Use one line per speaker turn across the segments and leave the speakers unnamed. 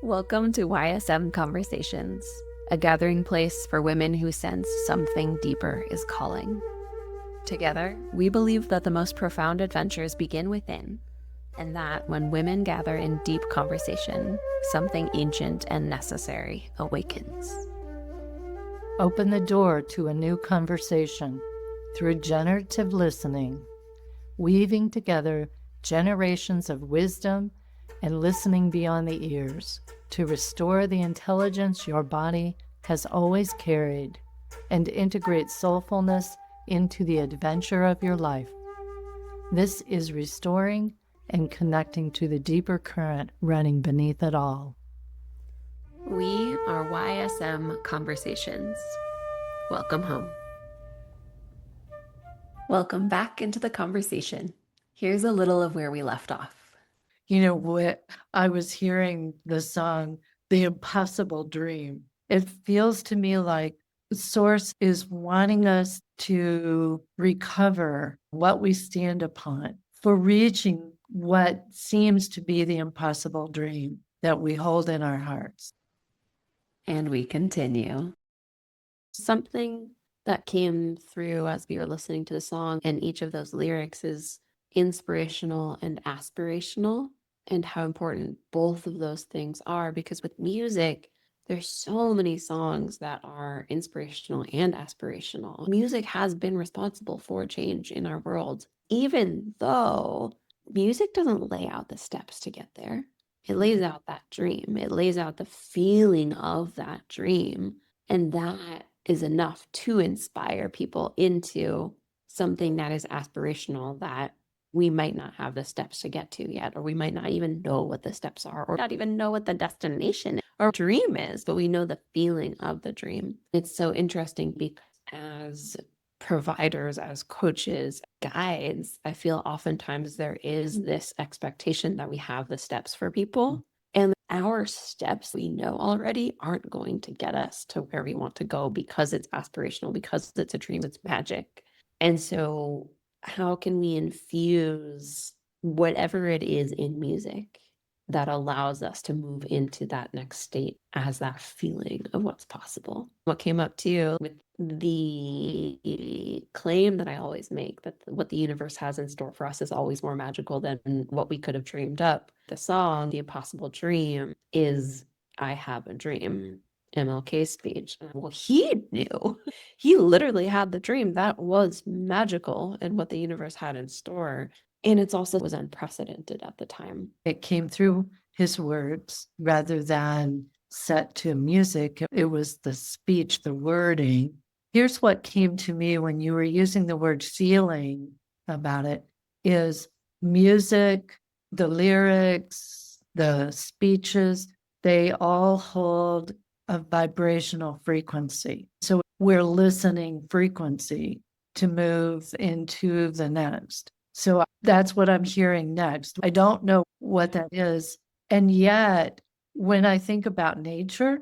Welcome to YSM Conversations, a gathering place for women who sense something deeper is calling. Together, we believe that the most profound adventures begin within, and that when women gather in deep conversation, something ancient and necessary awakens.
Open the door to a new conversation through generative listening, weaving together generations of wisdom and listening beyond the ears to restore the intelligence your body has always carried and integrate soulfulness into the adventure of your life. This is restoring and connecting to the deeper current running beneath it all.
We are YSM Conversations. Welcome home. Welcome back into the conversation. Here's a little of where we left off.
You know what? I was hearing the song, The Impossible Dream. It feels to me like Source is wanting us to recover what we stand upon for reaching what seems to be the impossible dream that we hold in our hearts.
And we continue. Something that came through as we were listening to the song and each of those lyrics is inspirational and aspirational, and how important both of those things are, because with music, there's so many songs that are inspirational and aspirational. Music has been responsible for change in our world, even though music doesn't lay out the steps to get there. It lays out that dream. It lays out the feeling of that dream. And that is enough to inspire people into something that is aspirational that we might not have the steps to get to yet, or we might not even know what the steps are, or not even know what the destination or dream is, but we know the feeling of the dream. It's so interesting because as providers, as coaches, guides, I feel oftentimes there is this expectation that we have the steps for people. And our steps we know already aren't going to get us to where we want to go because it's aspirational, because it's a dream, it's magic. And so how can we infuse whatever it is in music that allows us to move into that next state as that feeling of what's possible? What came up too with the claim that I always make that what the universe has in store for us is always more magical than what we could have dreamed up. The song, The Impossible Dream, is I Have a Dream. MLK speech. Well, he knew. He literally had the dream that was magical and what the universe had in store. And it's also was unprecedented at the time.
It came through his words rather than set to music. It was the speech, the wording. Here's what came to me when you were using the word feeling about it is music, the lyrics, the speeches, they all hold a vibrational frequency. So we're listening frequency to move into the next. So that's what I'm hearing next. I don't know what that is. And yet, when I think about nature,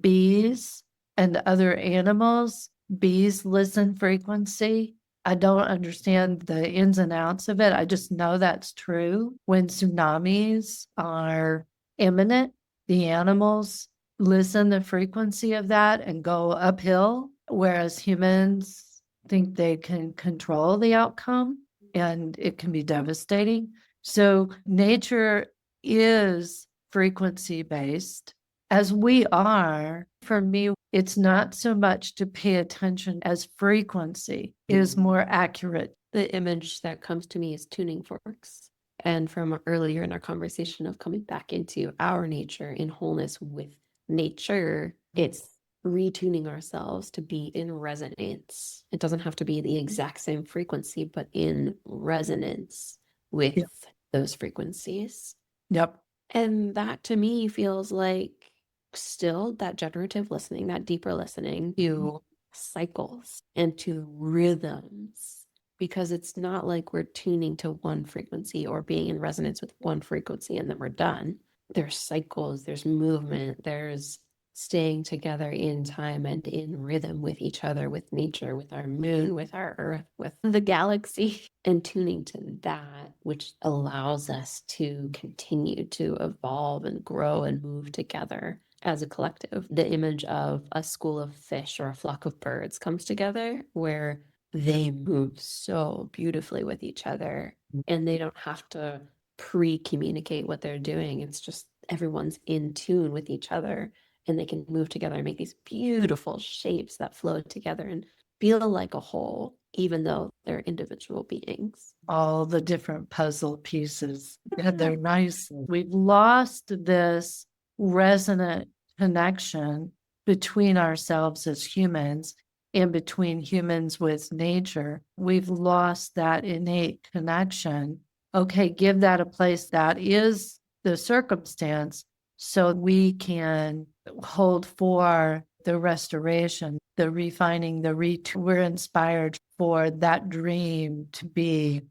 bees and other animals, bees listen frequency. I don't understand the ins and outs of it. I just know that's true. When tsunamis are imminent, the animals listen the frequency of that and go uphill, whereas humans think they can control the outcome and it can be devastating. So nature is frequency based, as we are. For me, it's not so much to pay attention as frequency is more accurate.
The image that comes to me is tuning forks. And from earlier in our conversation of coming back into our nature in wholeness with nature, it's retuning ourselves to be in resonance. It doesn't have to be the exact same frequency, but in resonance with those frequencies.
Yep.
And that to me feels like still that generative listening, that deeper listening to cycles and to rhythms, because it's not like we're tuning to one frequency or being in resonance with one frequency and then we're done. There's cycles, there's movement, there's staying together in time and in rhythm with each other, with nature, with our moon, with our earth, with the galaxy, and tuning to that, which allows us to continue to evolve and grow and move together as a collective. The image of a school of fish or a flock of birds comes together where they move so beautifully with each other and they don't have to pre-communicate what they're doing. It's just everyone's in tune with each other and they can move together and make these beautiful shapes that flow together and feel like a whole, even though they're individual beings.
All the different puzzle pieces. Yeah, they're nice. We've lost this resonant connection between ourselves as humans and between humans with nature. We've lost that innate connection. Okay, give that a place that is the circumstance so we can hold for the restoration, the refining, we're inspired for that dream to be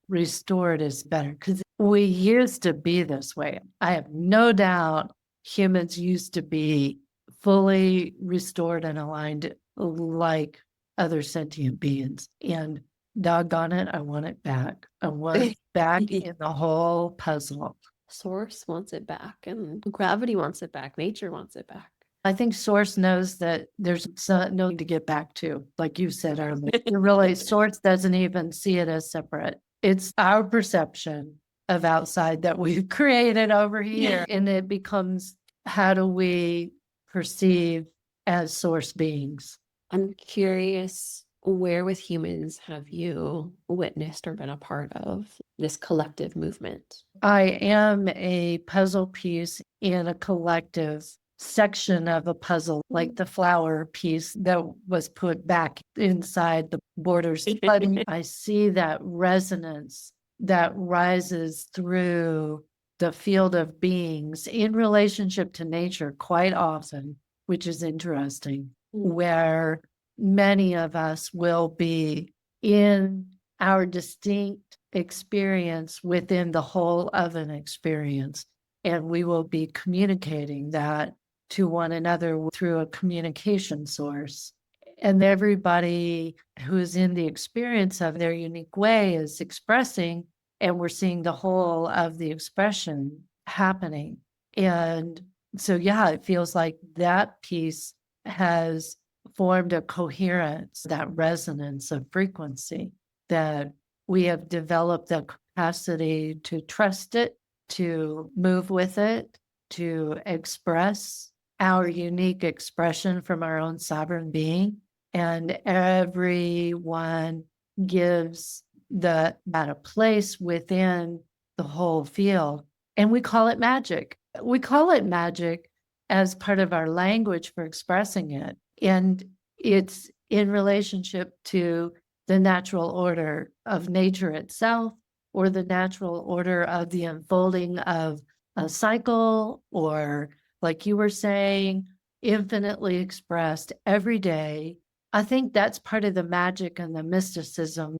restored is better because we used to be this way. I have no doubt humans used to be fully restored and aligned like other sentient beings. And doggone it, I want it back. I want it back in the whole puzzle.
Source wants it back, and gravity wants it back, nature wants it back.
I think Source knows that there's no to get back to, like you said earlier. Really, Source doesn't even see it as separate. It's our perception of outside that we've created over here. And it becomes, how do we perceive as source beings?
I'm curious, where with humans have you witnessed or been a part of this collective movement?
I am a puzzle piece in a collective section of a puzzle, like the flower piece that was put back inside the borders. But I see that resonance that rises through the field of beings in relationship to nature quite often, which is interesting, where many of us will be in our distinct experience within the whole of an experience. And we will be communicating that to one another through a communication source. And everybody who's in the experience of their unique way is expressing, and we're seeing the whole of the expression happening. And so, yeah, it feels like that piece has formed a coherence, that resonance of frequency, that we have developed the capacity to trust it, to move with it, to express our unique expression from our own sovereign being. And everyone gives that a place within the whole field. And we call it magic. We call it magic as part of our language for expressing it. And it's in relationship to the natural order of nature itself, or the natural order of the unfolding of a cycle, or like you were saying, infinitely expressed every day. I think that's part of the magic and the mysticism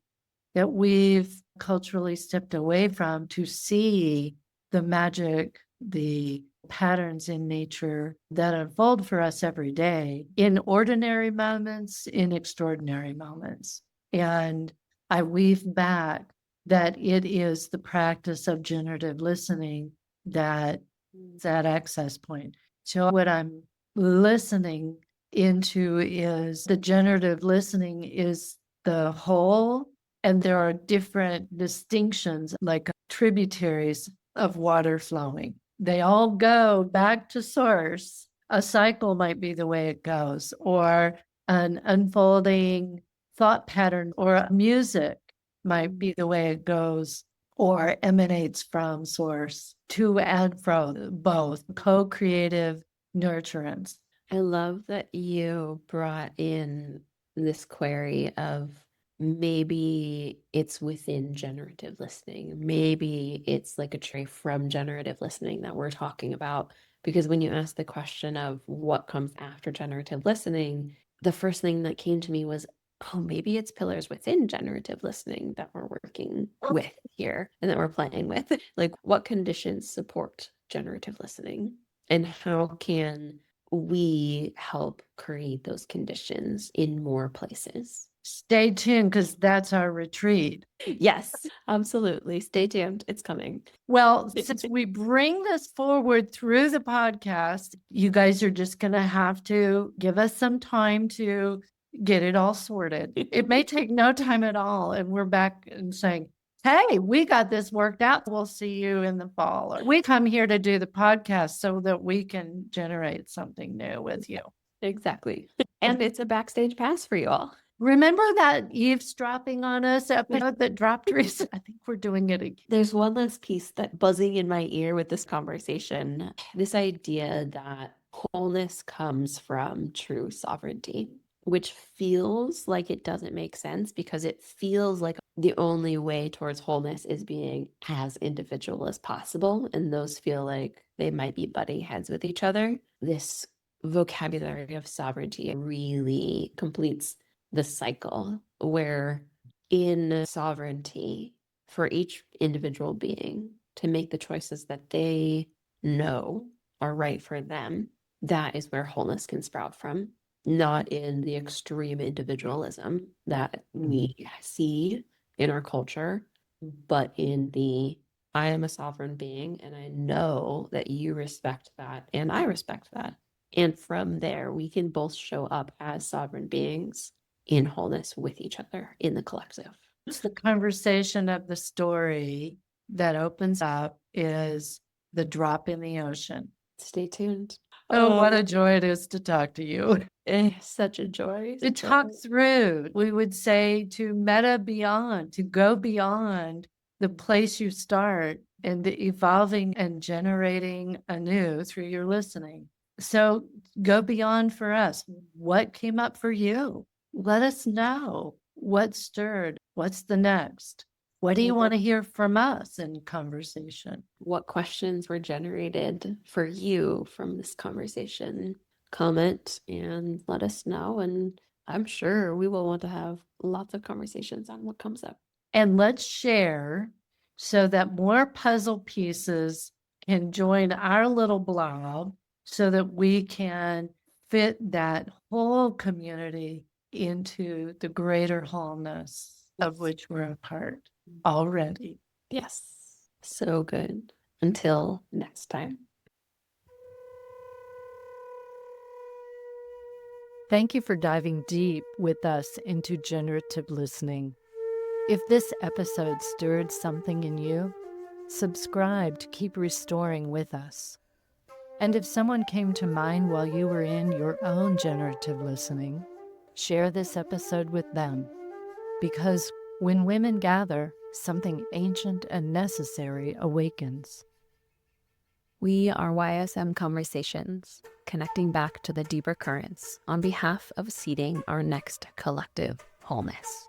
that we've culturally stepped away from, to see the magic, the patterns in nature that unfold for us every day in ordinary moments, in extraordinary moments. And I weave back that it is the practice of generative listening that that access point. So what I'm listening into is the generative listening is the whole, and there are different distinctions, like tributaries of water flowing. They all go back to source. A cycle might be the way it goes, or an unfolding thought pattern, or music might be the way it goes, or emanates from source, to and fro, both co-creative nurturance.
I love that you brought in this query of maybe it's within generative listening. Maybe it's like a trait from generative listening that we're talking about. Because when you ask the question of what comes after generative listening, the first thing that came to me was, oh, maybe it's pillars within generative listening that we're working with here and that we're playing with. Like, what conditions support generative listening? And how can we help create those conditions in more places?
Stay tuned, because that's our retreat.
Yes, absolutely. Stay tuned. It's coming.
Well, since we bring this forward through the podcast, you guys are just going to have to give us some time to get it all sorted. It may take no time at all. And we're back and saying, hey, we got this worked out. We'll see you in the fall. Or we come here to do the podcast so that we can generate something new with you.
Exactly. And it's a backstage pass for you all.
Remember that eavesdropping on us episode that dropped recently? I think we're doing it again.
There's one last piece that buzzing in my ear with this conversation, this idea that wholeness comes from true sovereignty, which feels like it doesn't make sense because it feels like the only way towards wholeness is being as individual as possible. And those feel like they might be butting heads with each other. This vocabulary of sovereignty really completes the cycle where in sovereignty for each individual being to make the choices that they know are right for them, that is where wholeness can sprout from, not in the extreme individualism that we see in our culture, but in the I am a sovereign being and I know that you respect that and I respect that. And from there, we can both show up as sovereign beings in wholeness with each other in the collective.
It's the conversation of the story that opens up is the drop in the ocean.
Stay tuned.
Oh, what a joy it is to talk to you.
Such a joy.
To talk through, we would say to meta beyond, to go beyond the place you start and the evolving and generating anew through your listening. So go beyond for us. What came up for you? Let us know what stirred. What's the next? What do you want to hear from us in conversation?
What questions were generated for you from this conversation? Comment and let us know. And I'm sure we will want to have lots of conversations on what comes up.
And let's share so that more puzzle pieces can join our little blob so that we can fit that whole community into the greater wholeness of which we're a part already.
Yes. So good. Until next time.
Thank you for diving deep with us into generative listening. If this episode stirred something in you, subscribe to keep restoring with us. And if someone came to mind while you were in your own generative listening, share this episode with them. Because when women gather, something ancient and necessary awakens.
We are YSM Conversations, connecting back to the deeper currents on behalf of seeding our next collective wholeness.